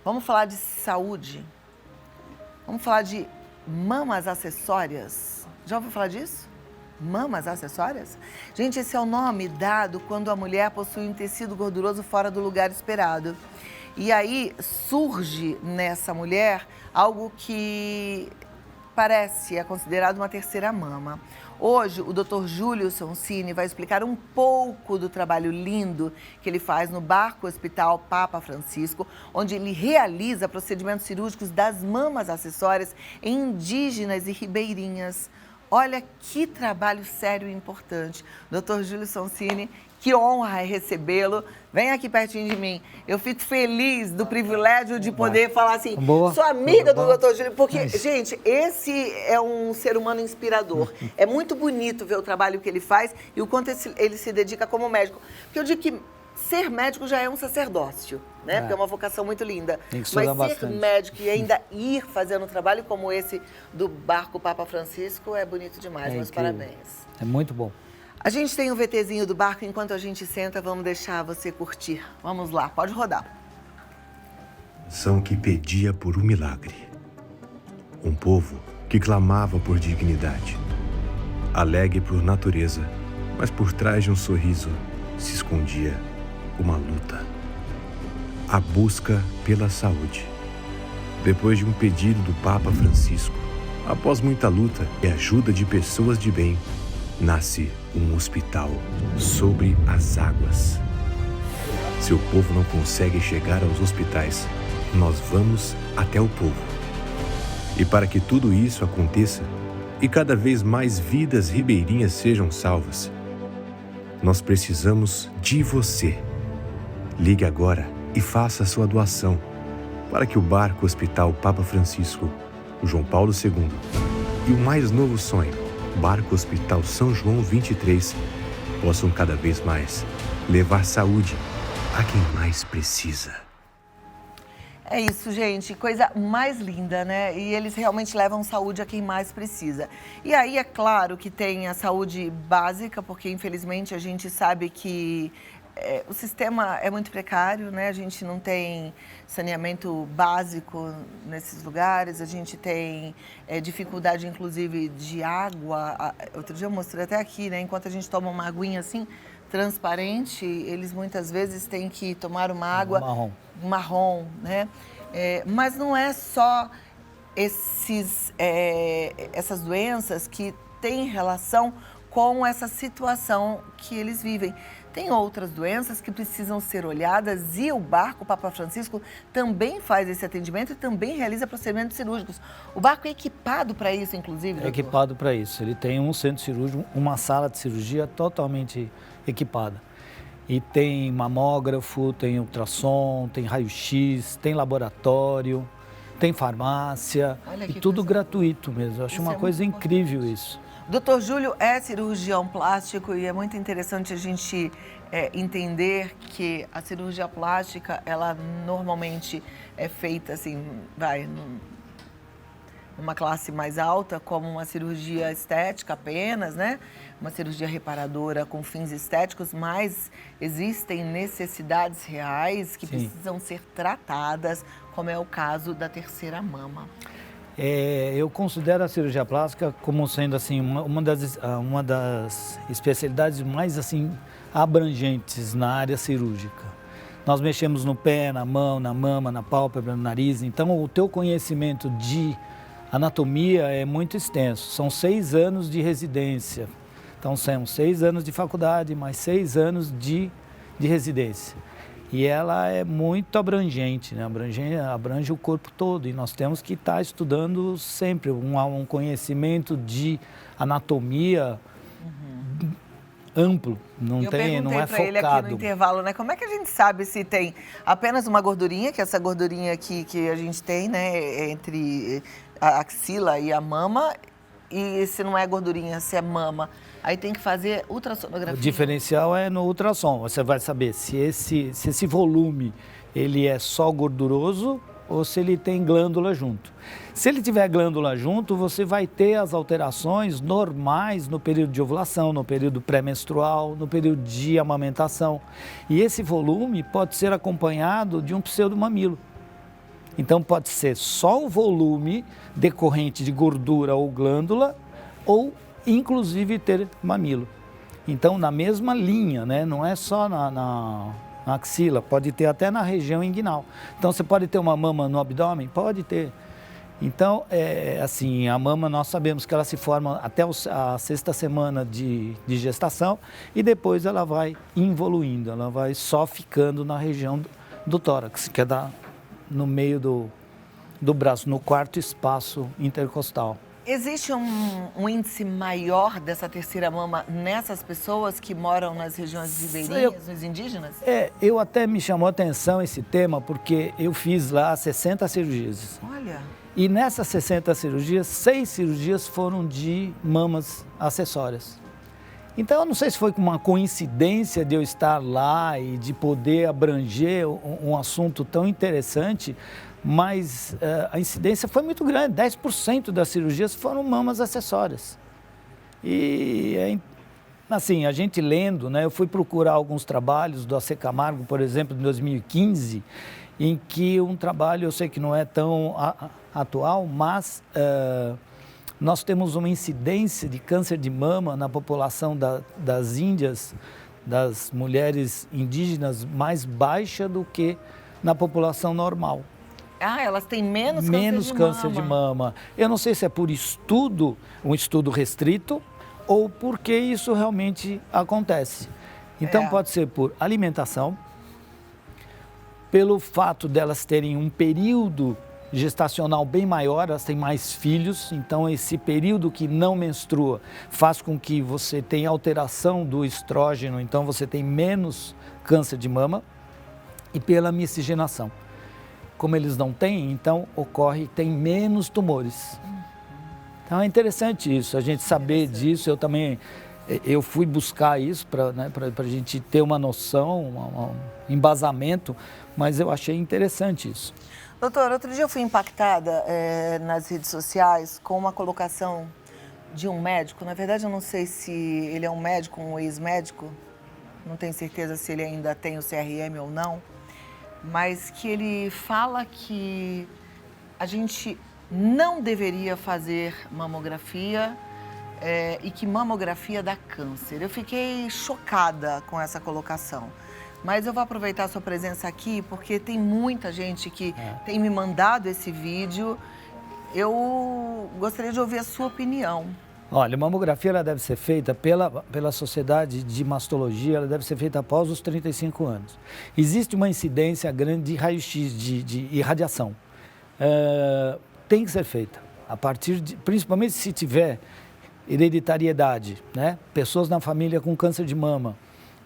Vamos falar de saúde. Vamos falar de mamas acessórias. Já ouviu falar disso? Mamas acessórias? Gente, esse é o nome dado quando a mulher possui um tecido gorduroso fora do lugar esperado. E aí surge nessa mulher algo que é considerado uma terceira mama. Hoje, o Dr. Júlio Sonsini vai explicar um pouco do trabalho lindo que ele faz no Barco Hospital Papa Francisco, onde ele realiza procedimentos cirúrgicos das mamas acessórias em indígenas e ribeirinhas. Olha que trabalho sério e importante. Dr. Júlio Sonsini, que honra recebê-lo. Vem aqui pertinho de mim. Eu fico feliz do privilégio de poder falar assim, sou amiga do Dr. Júlio, porque, gente, esse é um ser humano inspirador. É muito bonito ver o trabalho que ele faz e o quanto ele se dedica como médico. Porque eu digo que ser médico já é um sacerdócio, né? Porque é uma vocação muito linda. Mas ser bastante. médico e ainda ir fazendo um trabalho como esse do Barco Papa Francisco é bonito demais. Meus parabéns. É muito bom. A gente tem um VTzinho do barco, enquanto a gente senta, vamos deixar você curtir. Vamos lá, pode rodar. São que pedia por um milagre. Um povo que clamava por dignidade. Alegre por natureza, mas por trás de um sorriso se escondia uma luta. A busca pela saúde. Depois de um pedido do Papa Francisco, após muita luta e ajuda de pessoas de bem, nasce um hospital sobre as águas. Se o povo não consegue chegar aos hospitais, nós vamos até o povo. E para que tudo isso aconteça e cada vez mais vidas ribeirinhas sejam salvas, nós precisamos de você. Ligue agora e faça a sua doação para que o Barco Hospital Papa Francisco, o João Paulo II e o mais novo sonho, Barco Hospital São João 23, possam cada vez mais levar saúde a quem mais precisa. É isso, gente. Coisa mais linda, né? E eles realmente levam saúde a quem mais precisa. E aí, é claro que tem a saúde básica, porque infelizmente a gente sabe que o sistema é muito precário, né? A gente não tem saneamento básico nesses lugares, a gente tem dificuldade, inclusive, de água. Outro dia eu mostrei até aqui, né? Enquanto a gente toma uma aguinha assim, transparente, eles muitas vezes têm que tomar uma água marrom, né? Mas não é só essas doenças que têm relação com essa situação que eles vivem. Tem outras doenças que precisam ser olhadas e o Barco Papa Francisco também faz esse atendimento e também realiza procedimentos cirúrgicos. O barco é equipado para isso, inclusive, doutor? É equipado para isso. Ele tem um centro cirúrgico, uma sala de cirurgia totalmente equipada. E tem mamógrafo, tem ultrassom, tem raio-x, tem laboratório, tem farmácia, e tudo gratuito mesmo. Eu acho uma coisa incrível isso. Dr. Júlio é cirurgião plástico e é muito interessante a gente entender que a cirurgia plástica, ela normalmente é feita assim, numa classe mais alta, como uma cirurgia estética apenas, né? Uma cirurgia reparadora com fins estéticos, mas existem necessidades reais que precisam ser tratadas, como é o caso da terceira mama. Eu considero a cirurgia plástica como sendo assim uma das especialidades mais assim abrangentes na área cirúrgica. Nós mexemos no pé, na mão, na mama, na pálpebra, no nariz. Então, o teu conhecimento de anatomia é muito extenso. São 6 anos de residência. Então, são 6 anos de faculdade, mais 6 anos de residência. E ela é muito abrangente, né? Abrange o corpo todo. E nós temos que estar estudando sempre um conhecimento de anatomia amplo. Não é focado. Eu perguntei para ele aqui no intervalo, né? Como é que a gente sabe se tem apenas uma gordurinha, que é essa gordurinha aqui que a gente tem, né? Entre a axila e a mama, e se não é gordurinha, se é mama. Aí tem que fazer ultrassonografia. O diferencial é no ultrassom. Você vai saber se esse volume ele é só gorduroso ou se ele tem glândula junto. Se ele tiver glândula junto, você vai ter as alterações normais no período de ovulação, no período pré-menstrual, no período de amamentação. E esse volume pode ser acompanhado de um pseudomamilo. Então pode ser só o volume decorrente de gordura ou glândula, ou inclusive ter mamilo. Então na mesma linha, né? Não é só na axila, pode ter até na região inguinal. Então você pode ter uma mama no abdômen? Pode ter. Então, assim, a mama nós sabemos que ela se forma até a 6ª semana de gestação e depois ela vai evoluindo, ela vai só ficando na região do tórax, que é no meio do braço, no 4º espaço intercostal. Existe um índice maior dessa terceira mama nessas pessoas que moram nas regiões ribeirinhas, nos indígenas? Eu até me chamou a atenção esse tema porque eu fiz lá 60 cirurgias. Olha... E nessas 60 cirurgias, 6 cirurgias foram de mamas acessórias. Então, eu não sei se foi uma coincidência de eu estar lá e de poder abranger um assunto tão interessante, mas a incidência foi muito grande. 10% das cirurgias foram mamas acessórias. E, assim, a gente lendo, né, eu fui procurar alguns trabalhos do AC Camargo, por exemplo, de 2015, em que um trabalho, eu sei que não é tão atual, mas nós temos uma incidência de câncer de mama na população das Índias, das mulheres indígenas, mais baixa do que na população normal. Ah, elas têm menos câncer de mama. Eu não sei se é por estudo, um estudo restrito, ou porque isso realmente acontece. Então pode ser por alimentação, pelo fato delas terem um período gestacional bem maior, elas têm mais filhos, então esse período que não menstrua faz com que você tenha alteração do estrógeno, então você tem menos câncer de mama, e pela miscigenação. Como eles não têm, então tem menos tumores. Então é interessante isso, a gente saber disso. Eu fui buscar isso para a gente ter uma noção, um embasamento, mas eu achei interessante isso. Doutor, outro dia eu fui impactada nas redes sociais com uma colocação de um médico. Na verdade, eu não sei se ele é um médico, um ex-médico, não tenho certeza se ele ainda tem o CRM ou não, mas que ele fala que a gente não deveria fazer mamografia e que mamografia dá câncer. Eu fiquei chocada com essa colocação. Mas eu vou aproveitar a sua presença aqui, porque tem muita gente que tem me mandado esse vídeo. Eu gostaria de ouvir a sua opinião. Olha, a mamografia ela deve ser feita pela Sociedade de Mastologia, ela deve ser feita após os 35 anos. Existe uma incidência grande de raio-x, de irradiação. Tem que ser feita, principalmente se tiver hereditariedade, né? Pessoas na família com câncer de mama.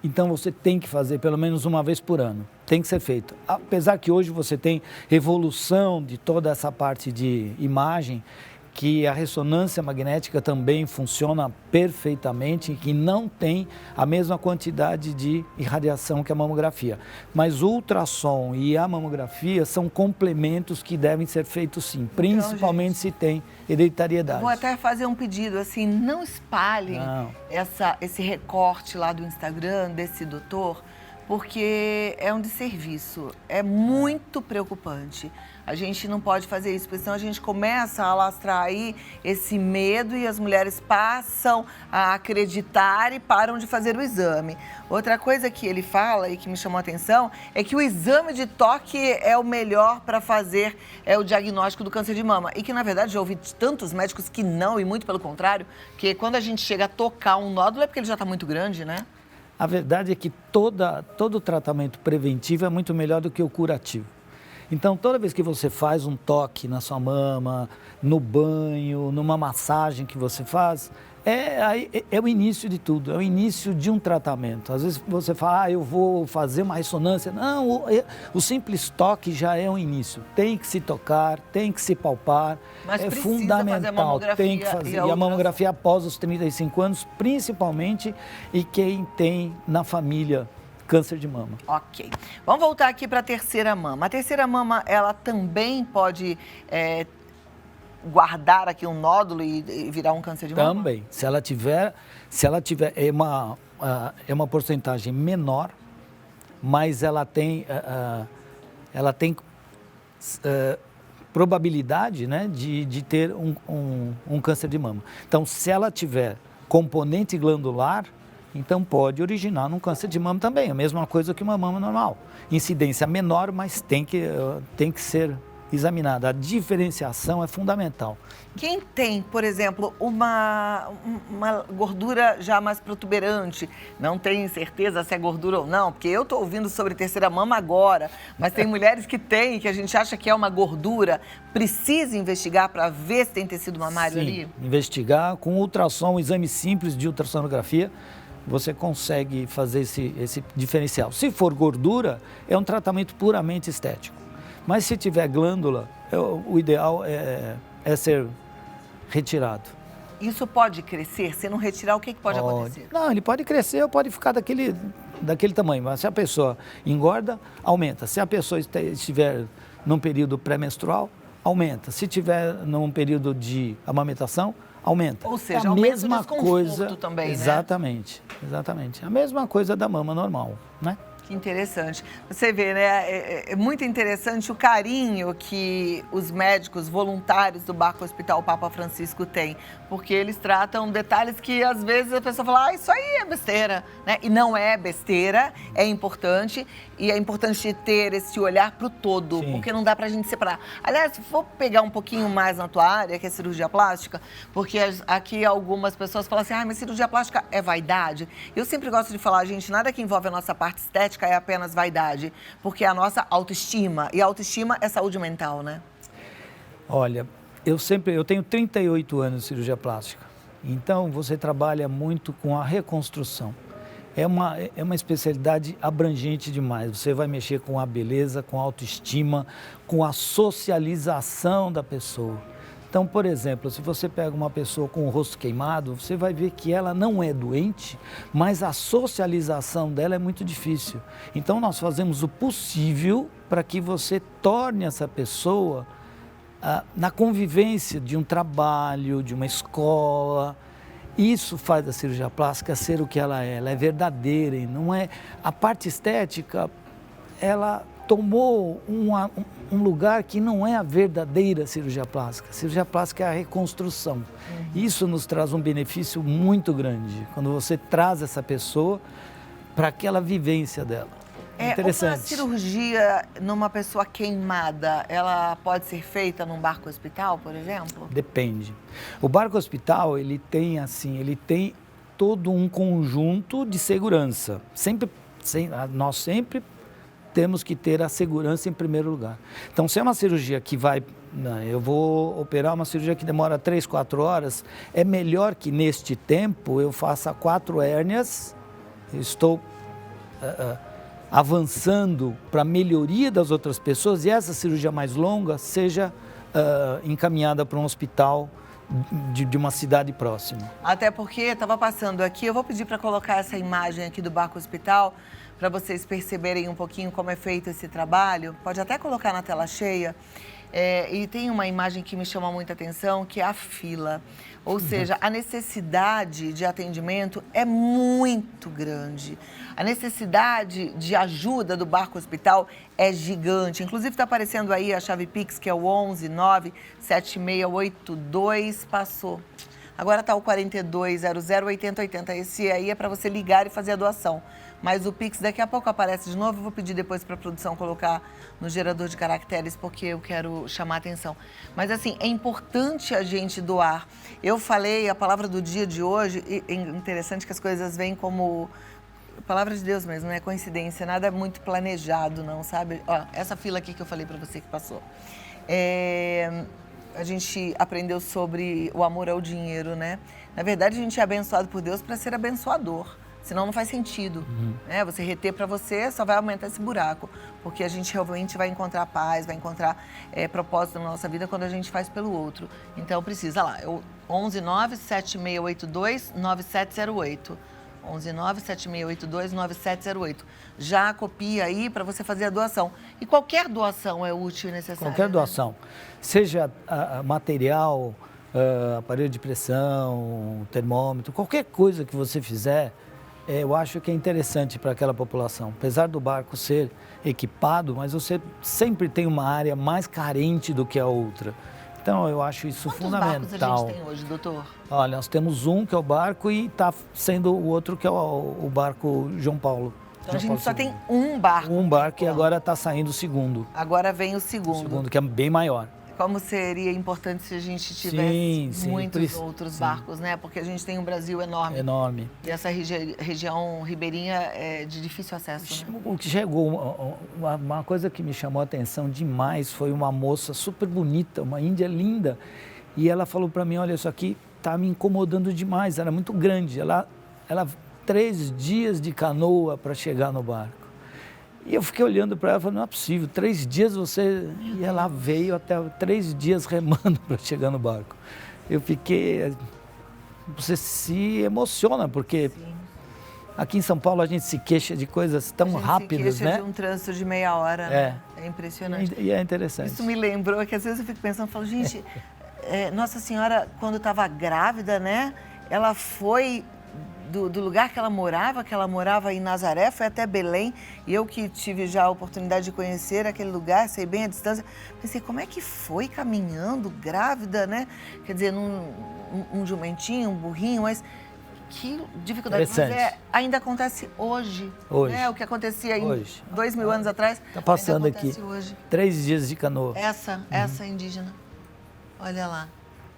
Então você tem que fazer pelo menos uma vez por ano, tem que ser feito. Apesar que hoje você tem evolução de toda essa parte de imagem, que a ressonância magnética também funciona perfeitamente, que não tem a mesma quantidade de irradiação que a mamografia. Mas o ultrassom e a mamografia são complementos que devem ser feitos sim, principalmente se tem hereditariedade. Vou até fazer um pedido, assim, não espalhem esse recorte lá do Instagram desse doutor, porque é um desserviço, é muito preocupante. A gente não pode fazer isso, porque senão a gente começa a alastrar aí esse medo e as mulheres passam a acreditar e param de fazer o exame. Outra coisa que ele fala e que me chamou a atenção é que o exame de toque é o melhor para fazer o diagnóstico do câncer de mama. E que, na verdade, já ouvi de tantos médicos que não, e muito pelo contrário, que quando a gente chega a tocar um nódulo é porque ele já está muito grande, né? A verdade é que todo tratamento preventivo é muito melhor do que o curativo. Então, toda vez que você faz um toque na sua mama, no banho, numa massagem que você faz, é o início de tudo, é o início de um tratamento. Às vezes você fala, eu vou fazer uma ressonância. Não, o simples toque já é um início. Tem que se tocar, tem que se palpar, mas é fundamental. Tem que fazer. E a mamografia após os 35 anos, principalmente, e quem tem na família câncer de mama. Ok. Vamos voltar aqui para a terceira mama. A terceira mama, ela também pode guardar aqui um nódulo e virar um câncer de mama? Também. Se ela tiver é uma porcentagem menor, mas ela tem probabilidade, né, de ter um câncer de mama. Então, se ela tiver componente glandular, então pode originar num câncer de mama também, a mesma coisa que uma mama normal. Incidência menor, mas tem que ser examinada. A diferenciação é fundamental. Quem tem, por exemplo, uma gordura já mais protuberante, não tem certeza se é gordura ou não, porque eu estou ouvindo sobre terceira mama agora, mas tem mulheres que têm, que a gente acha que é uma gordura, precisa investigar para ver se tem tecido mamário Sim, ali? investigar com ultrassom, um exame simples de ultrassonografia, você consegue fazer esse diferencial. Se for gordura, é um tratamento puramente estético. Mas se tiver glândula, o ideal é ser retirado. Isso pode crescer? Se não retirar, o que pode acontecer? Não, ele pode crescer ou pode ficar daquele tamanho. Mas se a pessoa engorda, aumenta. Se a pessoa estiver num período pré-menstrual, aumenta. Se estiver num período de amamentação, aumenta. Ou seja, é a aumenta mesma o desconforto coisa também, exatamente, né? Exatamente. A mesma coisa da mama normal, né? Que interessante. Você vê, né? É muito interessante o carinho que os médicos voluntários do Barco Hospital Papa Francisco têm, porque eles tratam detalhes que às vezes a pessoa fala, isso aí é besteira, né? E não é besteira, é importante, e é importante ter esse olhar para o todo, Sim. porque não dá para a gente separar. Aliás, se for pegar um pouquinho mais na tua área, que é cirurgia plástica, porque aqui algumas pessoas falam assim, mas cirurgia plástica é vaidade. Eu sempre gosto de falar, gente, nada que envolve a nossa parte estética é apenas vaidade, porque é a nossa autoestima, e a autoestima é saúde mental, né? Olha, eu tenho 38 anos de cirurgia plástica, então você trabalha muito com a reconstrução. É uma especialidade abrangente demais, você vai mexer com a beleza, com a autoestima, com a socialização da pessoa. Então, por exemplo, se você pega uma pessoa com o rosto queimado, você vai ver que ela não é doente, mas a socialização dela é muito difícil. Então, nós fazemos o possível para que você torne essa pessoa na convivência de um trabalho, de uma escola. Isso faz a cirurgia plástica ser o que ela é verdadeira e não é... A parte estética, ela tomou um lugar que não é a verdadeira cirurgia plástica. A cirurgia plástica é a reconstrução. Isso nos traz um benefício muito grande, quando você traz essa pessoa para aquela vivência dela. Interessante. Uma cirurgia numa pessoa queimada, ela pode ser feita num Barco Hospital, por exemplo? Depende. O Barco Hospital, ele tem todo um conjunto de segurança. Nós sempre temos que ter a segurança em primeiro lugar. Então, se é uma cirurgia que eu vou operar uma cirurgia que demora 3, 4 horas, é melhor que neste tempo eu faça 4 hérnias, estou avançando para a melhoria das outras pessoas e essa cirurgia mais longa seja encaminhada para um hospital de uma cidade próxima. Até porque estava passando aqui, eu vou pedir para colocar essa imagem aqui do Barco Hospital, para vocês perceberem um pouquinho como é feito esse trabalho. Pode até colocar na tela cheia. E tem uma imagem que me chama muita atenção, que é a fila. Ou seja, a necessidade de atendimento é muito grande. A necessidade de ajuda do Barco Hospital é gigante. Inclusive, está aparecendo aí a chave Pix, que é o 1197682, passou. Agora está o 42008080. Esse aí é para você ligar e fazer a doação. Mas o Pix daqui a pouco aparece de novo. Eu vou pedir depois para a produção colocar no gerador de caracteres, porque eu quero chamar a atenção. Mas assim, é importante a gente doar. Eu falei a palavra do dia de hoje, e é interessante que as coisas vêm como palavra de Deus mesmo, não é coincidência, nada é muito planejado, não, sabe? Ó, essa fila aqui que eu falei para você que passou. A gente aprendeu sobre o amor ao dinheiro, né? Na verdade, a gente é abençoado por Deus para ser abençoador. Senão não faz sentido, né? Você reter para você só vai aumentar esse buraco, porque a gente realmente vai encontrar paz, vai encontrar propósito na nossa vida quando a gente faz pelo outro. Então precisa lá, 11976829708. 11976829708. Já copia aí para você fazer a doação. E qualquer doação é útil e necessária. Qualquer doação, seja material, aparelho de pressão, termômetro, qualquer coisa que você fizer, eu acho que é interessante para aquela população. Apesar do barco ser equipado, mas você sempre tem uma área mais carente do que a outra. Então, eu acho isso fundamental. Quantos barcos a gente tem hoje, doutor? Olha, nós temos um que é o barco e está sendo o outro que é o barco João Paulo. Então, a gente só tem um barco. Um barco e agora está saindo o segundo. Agora vem o segundo. O segundo, que é bem maior. Como seria importante se a gente tivesse Sim, muitos outros barcos, né? Porque a gente tem um Brasil enorme. Enorme. E essa região ribeirinha é de difícil acesso, né? O que chegou, uma coisa que me chamou a atenção demais foi uma moça super bonita, uma índia linda. E ela falou para mim, olha, isso aqui está me incomodando demais, era muito grande. Ela 3 dias de canoa para chegar no barco. E eu fiquei olhando para ela e falei, não é possível, 3 dias você... E ela veio até 3 dias remando para chegar no barco. Eu fiquei... Você se emociona, porque Sim. Aqui em São Paulo a gente se queixa de coisas tão rápidas, se queixa né? de um trânsito de meia hora, né? É impressionante. E é interessante. Isso me lembrou que às vezes eu fico pensando, falo, gente, Nossa Senhora, quando estava grávida, né? Ela foi... Do lugar que ela morava em Nazaré, foi até Belém, e eu que tive já a oportunidade de conhecer aquele lugar, sei bem a distância, pensei, como é que foi caminhando, grávida, né? Quer dizer, um jumentinho, um burrinho, mas que dificuldade. Mas ainda acontece hoje, né? O que acontecia em 2000 anos atrás, está passando aqui, hoje. 3 dias de canoa. Essa indígena, olha lá.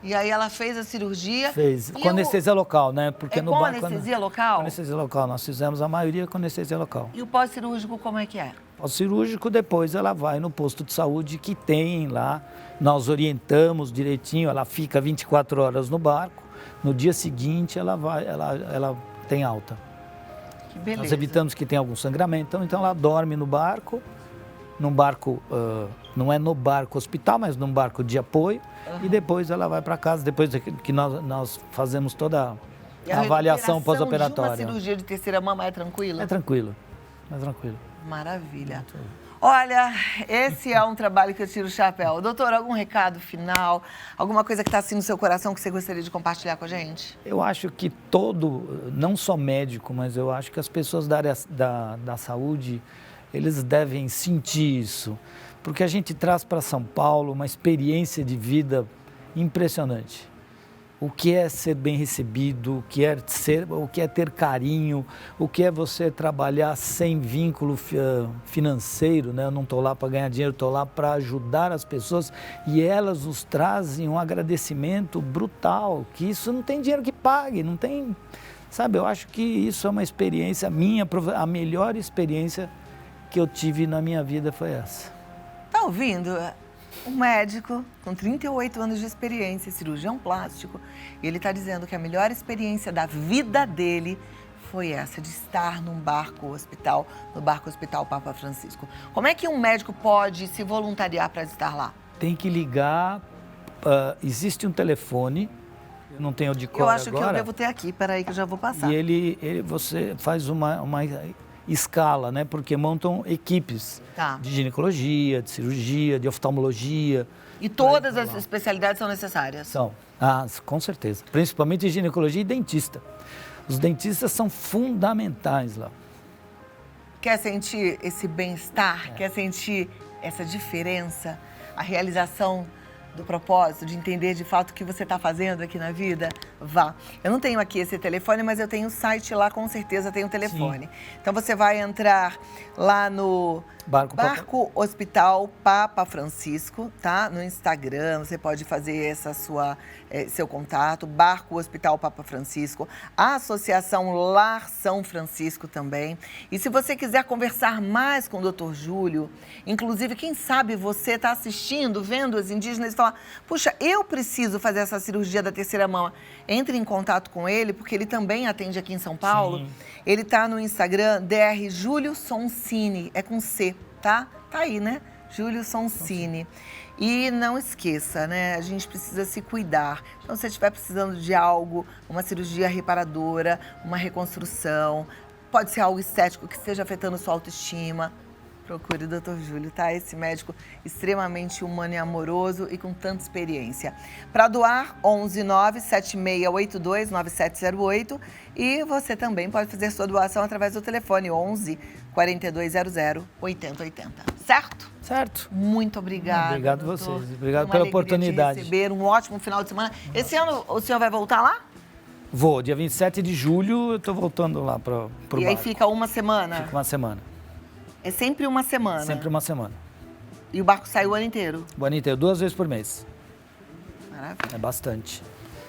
E aí ela fez a cirurgia. Fez, com anestesia local, né? Porque no com barco, anestesia local? Com anestesia local, nós fizemos a maioria com anestesia local. E o pós-cirúrgico como é que é? Pós-cirúrgico, depois ela vai no posto de saúde que tem lá, nós orientamos direitinho, ela fica 24 horas no barco, no dia seguinte ela tem alta. Que beleza. Nós evitamos que tenha algum sangramento, então ela dorme no barco, num barco, não é no barco hospital, mas num barco de apoio, e depois ela vai para casa, depois que nós fazemos toda a avaliação pós-operatória. A cirurgia de terceira mama é tranquila? É tranquilo, é tranquilo. Maravilha. Olha, esse é um trabalho que eu tiro o chapéu. Doutor, algum recado final? Alguma coisa que está assim no seu coração que você gostaria de compartilhar com a gente? Eu acho que não só médico, mas eu acho que as pessoas da área da saúde, eles devem sentir isso. Porque a gente traz para São Paulo uma experiência de vida impressionante. O que é ser bem recebido, o que é ter carinho, o que é você trabalhar sem vínculo financeiro, né? Eu não estou lá para ganhar dinheiro, estou lá para ajudar as pessoas e elas nos trazem um agradecimento brutal, que isso não tem dinheiro que pague, não tem... Sabe, eu acho que isso é uma experiência minha, a melhor experiência que eu tive na minha vida foi essa. Tá ouvindo? Um médico com 38 anos de experiência, cirurgião plástico, e ele está dizendo que a melhor experiência da vida dele foi essa, de estar no barco hospital Papa Francisco. Como é que um médico pode se voluntariar para estar lá? Tem que ligar, existe um telefone, eu não tenho de cor agora. Eu acho que eu devo ter aqui, peraí que eu já vou passar. E você faz uma escala, né? Porque montam equipes de ginecologia, de cirurgia, de oftalmologia. E todas as especialidades são necessárias? São, com certeza. Principalmente ginecologia e dentista. Os dentistas são fundamentais lá. Quer sentir esse bem-estar? Quer sentir essa diferença? A realização do propósito, de entender de fato o que você está fazendo aqui na vida? Vá. Eu não tenho aqui esse telefone, mas eu tenho o site lá, com certeza tem o telefone. Sim. Então você vai entrar lá no Barco Hospital Papa Francisco, tá? No Instagram, você pode fazer seu contato, Barco Hospital Papa Francisco, a Associação Lar São Francisco também. E se você quiser conversar mais com o Dr. Júlio, inclusive, quem sabe você está assistindo, vendo os indígenas e fala, puxa, eu preciso fazer essa cirurgia da terceira mama. Entre em contato com ele, porque ele também atende aqui em São Paulo. Sim. Ele está no Instagram, Dr. Júlio Soncini, é com C, tá? Tá aí, né? Júlio Soncini. E não esqueça, né? A gente precisa se cuidar. Então, se você estiver precisando de algo, uma cirurgia reparadora, uma reconstrução, pode ser algo estético que esteja afetando sua autoestima, Procure o Dr. Júlio, tá? Esse médico extremamente humano e amoroso e com tanta experiência. Para doar, 11 97682 9708. E você também pode fazer sua doação através do telefone 11 4200 8080. Certo? Certo. Muito obrigada. Obrigado a doutor. vocês. Obrigado Uma pela alegria oportunidade. De receber, um ótimo final de semana. Esse ano o senhor vai voltar lá? Vou, dia 27 de julho, eu tô voltando lá pro E aí barco. fica uma semana? Fica uma semana. É sempre uma semana? Sempre uma semana. E o barco sai o ano inteiro? O ano inteiro, 2 vezes por mês. Maravilha. É bastante.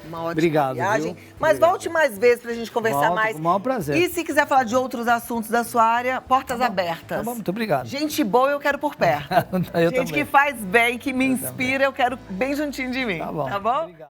Uma ótima Obrigado, viagem. viu? Mas Obrigado. volte mais vezes pra gente conversar Volto, mais. com o maior prazer. E se quiser falar de outros assuntos da sua área, portas abertas. Tá bom, muito obrigado. Gente boa eu quero por perto. Eu Gente também. que faz bem, que me inspira, eu quero bem juntinho de mim. Tá bom. Tá bom? Obrigado.